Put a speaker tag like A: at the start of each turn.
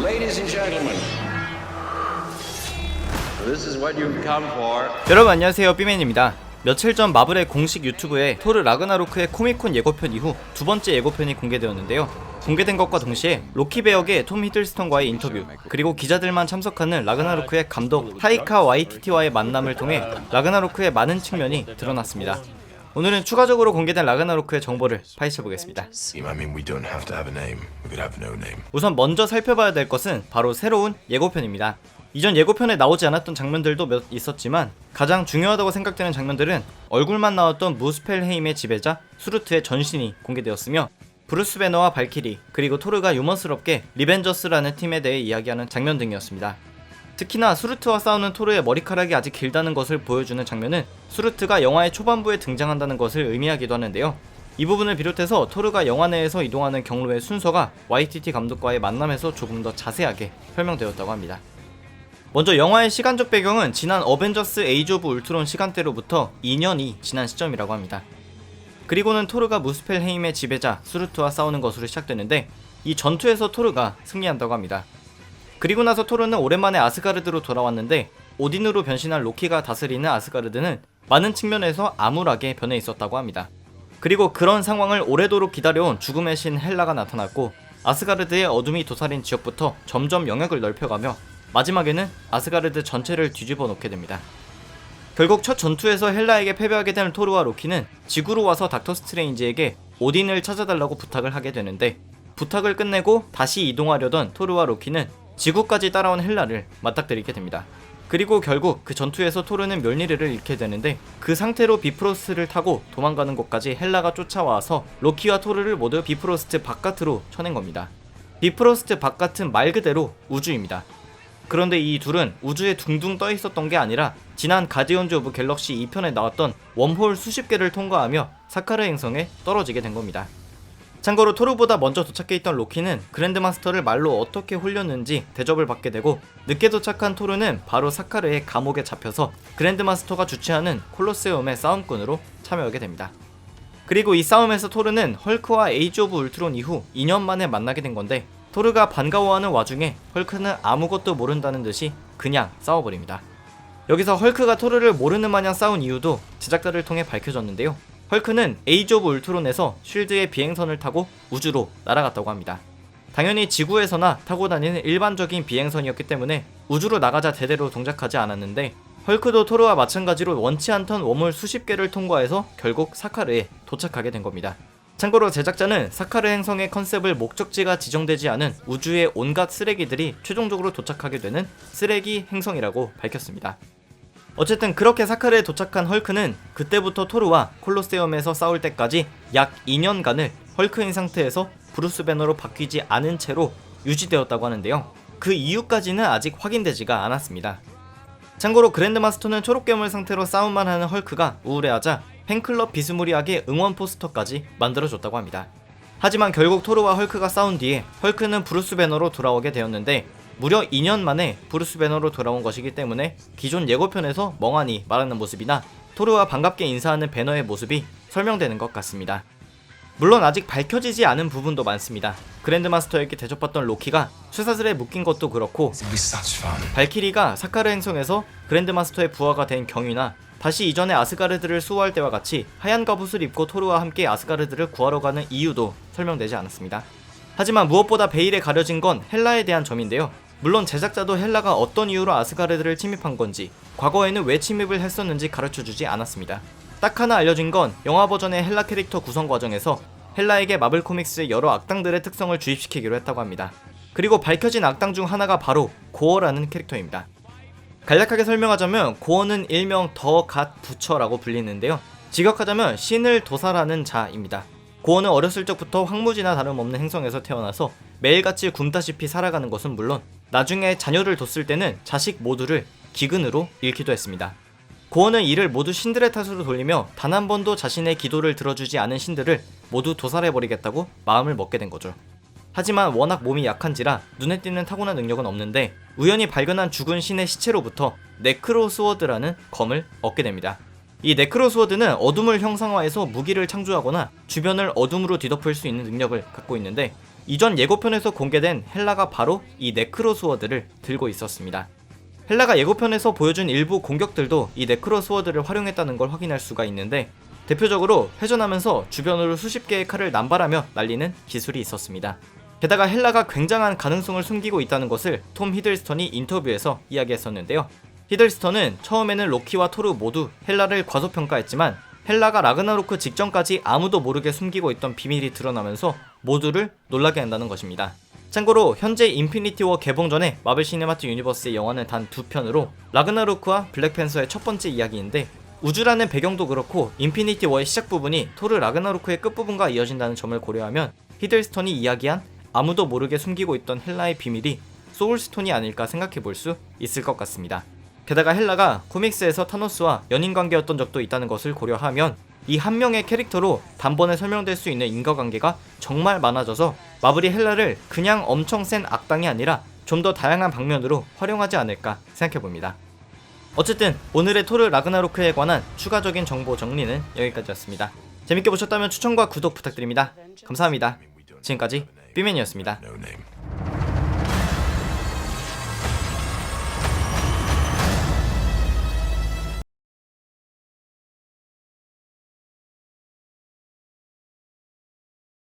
A: Ladies and gentlemen, this is what you've come for.
B: 여러분 안녕하세요, 삐맨입니다. 며칠 전 마블의 공식 유튜브에 토르 라그나로크의 코미콘 예고편 이후 두 번째 예고편이 공개되었는데요. 공개된 것과 동시에 로키 배역의 톰 히들스턴과의 인터뷰, 그리고 기자들만 참석하는 라그나로크의 감독 타이카 와이티티와의 만남을 통해 라그나로크의 많은 측면이 드러났습니다. 오늘은 추가적으로 공개된 라그나로크의 정보를 파헤쳐보겠습니다. 우선 먼저 살펴봐야 될 것은 바로 새로운 예고편입니다. 이전 예고편에 나오지 않았던 장면들도 몇 있었지만 가장 중요하다고 생각되는 장면들은 얼굴만 나왔던 무스펠헤임의 지배자 수루트의 전신이 공개되었으며, 브루스 배너와 발키리, 그리고 토르가 유머스럽게 리벤저스라는 팀에 대해 이야기하는 장면 등이었습니다. 특히나 수루트와 싸우는 토르의 머리카락이 아직 길다는 것을 보여주는 장면은 수루트가 영화의 초반부에 등장한다는 것을 의미하기도 하는데요. 이 부분을 비롯해서 토르가 영화 내에서 이동하는 경로의 순서가 YTT 감독과의 만남에서 조금 더 자세하게 설명되었다고 합니다. 먼저 영화의 시간적 배경은 지난 어벤져스 에이지 오브 울트론 시간대로부터 2년이 지난 시점이라고 합니다. 그리고는 토르가 무스펠헤임의 지배자 수루트와 싸우는 것으로 시작되는데, 이 전투에서 토르가 승리한다고 합니다. 그리고 나서 토르는 오랜만에 아스가르드로 돌아왔는데, 오딘으로 변신한 로키가 다스리는 아스가르드는 많은 측면에서 암울하게 변해 있었다고 합니다. 그리고 그런 상황을 오래도록 기다려온 죽음의 신 헬라가 나타났고, 아스가르드의 어둠이 도사린 지역부터 점점 영역을 넓혀가며 마지막에는 아스가르드 전체를 뒤집어 놓게 됩니다. 결국 첫 전투에서 헬라에게 패배하게 된 토르와 로키는 지구로 와서 닥터 스트레인지에게 오딘을 찾아달라고 부탁을 하게 되는데, 부탁을 끝내고 다시 이동하려던 토르와 로키는 지구까지 따라온 헬라를 맞닥뜨리게 됩니다. 그리고 결국 그 전투에서 토르는 멸니르를 잃게 되는데, 그 상태로 비프로스트를 타고 도망가는 곳까지 헬라가 쫓아와서 로키와 토르를 모두 비프로스트 바깥으로 쳐낸 겁니다. 비프로스트 바깥은 말 그대로 우주입니다. 그런데 이 둘은 우주에 둥둥 떠 있었던 게 아니라 지난 가디언즈 오브 갤럭시 2편에 나왔던 웜홀 수십 개를 통과하며 사카르 행성에 떨어지게 된 겁니다. 참고로 토르보다 먼저 도착해 있던 로키는 그랜드마스터를 말로 어떻게 홀렸는지 대접을 받게 되고, 늦게 도착한 토르는 바로 사카르의 감옥에 잡혀서 그랜드마스터가 주최하는 콜로세움의 싸움꾼으로 참여하게 됩니다. 그리고 이 싸움에서 토르는 헐크와 에이지 오브 울트론 이후 2년 만에 만나게 된 건데, 토르가 반가워하는 와중에 헐크는 아무것도 모른다는 듯이 그냥 싸워버립니다. 여기서 헐크가 토르를 모르는 마냥 싸운 이유도 제작자를 통해 밝혀졌는데요. 헐크는 에이지 오브 울트론에서 쉴드의 비행선을 타고 우주로 날아갔다고 합니다. 당연히 지구에서나 타고 다니는 일반적인 비행선이었기 때문에 우주로 나가자 제대로 동작하지 않았는데, 헐크도 토르와 마찬가지로 원치 않던 웜홀 수십 개를 통과해서 결국 사카르에 도착하게 된 겁니다. 참고로 제작자는 사카르 행성의 컨셉을 목적지가 지정되지 않은 우주의 온갖 쓰레기들이 최종적으로 도착하게 되는 쓰레기 행성이라고 밝혔습니다. 어쨌든 그렇게 사카르에 도착한 헐크는 그때부터 토르와 콜로세움에서 싸울 때까지 약 2년간을 헐크인 상태에서 브루스 배너로 바뀌지 않은 채로 유지되었다고 하는데요. 그 이유까지는 아직 확인되지가 않았습니다. 참고로 그랜드마스터는 초록괴물 상태로 싸움만 하는 헐크가 우울해하자 팬클럽 비스무리하게 응원 포스터까지 만들어줬다고 합니다. 하지만 결국 토르와 헐크가 싸운 뒤에 헐크는 브루스 배너로 돌아오게 되었는데, 무려 2년 만에 브루스 배너로 돌아온 것이기 때문에 기존 예고편에서 멍하니 말하는 모습이나 토르와 반갑게 인사하는 배너의 모습이 설명되는 것 같습니다. 물론 아직 밝혀지지 않은 부분도 많습니다. 그랜드마스터에게 대접받던 로키가 쇠사슬에 묶인 것도 그렇고, 발키리가 사카르 행성에서 그랜드마스터의 부하가 된 경위나 다시 이전에 아스가르드를 수호할 때와 같이 하얀 갑옷을 입고 토르와 함께 아스가르드를 구하러 가는 이유도 설명되지 않았습니다. 하지만 무엇보다 베일에 가려진 건 헬라에 대한 점인데요. 물론 제작자도 헬라가 어떤 이유로 아스가르드를 침입한 건지, 과거에는 왜 침입을 했었는지 가르쳐주지 않았습니다. 딱 하나 알려진 건 영화 버전의 헬라 캐릭터 구성 과정에서 헬라에게 마블 코믹스의 여러 악당들의 특성을 주입시키기로 했다고 합니다. 그리고 밝혀진 악당 중 하나가 바로 고어라는 캐릭터입니다. 간략하게 설명하자면 고어는 일명 더 갓 부처라고 불리는데요. 직역하자면 신을 도살하는 자입니다. 고어는 어렸을 적부터 황무지나 다름없는 행성에서 태어나서 매일같이 굶다시피 살아가는 것은 물론 나중에 자녀를 뒀을 때는 자식 모두를 기근으로 잃기도 했습니다. 고어는 이를 모두 신들의 탓으로 돌리며 단 한 번도 자신의 기도를 들어주지 않은 신들을 모두 도살해버리겠다고 마음을 먹게 된 거죠. 하지만 워낙 몸이 약한지라 눈에 띄는 타고난 능력은 없는데, 우연히 발견한 죽은 신의 시체로부터 네크로스워드라는 검을 얻게 됩니다. 이 네크로스워드는 어둠을 형상화해서 무기를 창조하거나 주변을 어둠으로 뒤덮을 수 있는 능력을 갖고 있는데, 이전 예고편에서 공개된 헬라가 바로 이 네크로 스워드를 들고 있었습니다. 헬라가 예고편에서 보여준 일부 공격들도 이 네크로 스워드를 활용했다는 걸 확인할 수가 있는데, 대표적으로 회전하면서 주변으로 수십 개의 칼을 남발하며 날리는 기술이 있었습니다. 게다가 헬라가 굉장한 가능성을 숨기고 있다는 것을 톰 히들스턴이 인터뷰에서 이야기했었는데요. 히들스턴은 처음에는 로키와 토르 모두 헬라를 과소평가했지만 헬라가 라그나로크 직전까지 아무도 모르게 숨기고 있던 비밀이 드러나면서 모두를 놀라게 한다는 것입니다. 참고로 현재 인피니티 워 개봉 전에 마블 시네마틱 유니버스의 영화는 단 2편으로 라그나로크와 블랙팬서의 첫 번째 이야기인데, 우주라는 배경도 그렇고 인피니티 워의 시작 부분이 토르 라그나로크의 끝부분과 이어진다는 점을 고려하면 히들스턴이 이야기한 아무도 모르게 숨기고 있던 헬라의 비밀이 소울스톤이 아닐까 생각해 볼 수 있을 것 같습니다. 게다가 헬라가 코믹스에서 타노스와 연인관계였던 적도 있다는 것을 고려하면 이 한 명의 캐릭터로 단번에 설명될 수 있는 인과관계가 정말 많아져서 마블이 헬라를 그냥 엄청 센 악당이 아니라 좀 더 다양한 방면으로 활용하지 않을까 생각해봅니다. 어쨌든 오늘의 토르 라그나로크에 관한 추가적인 정보 정리는 여기까지였습니다. 재밌게 보셨다면 추천과 구독 부탁드립니다. 감사합니다. 지금까지 삐맨이었습니다.
C: No name.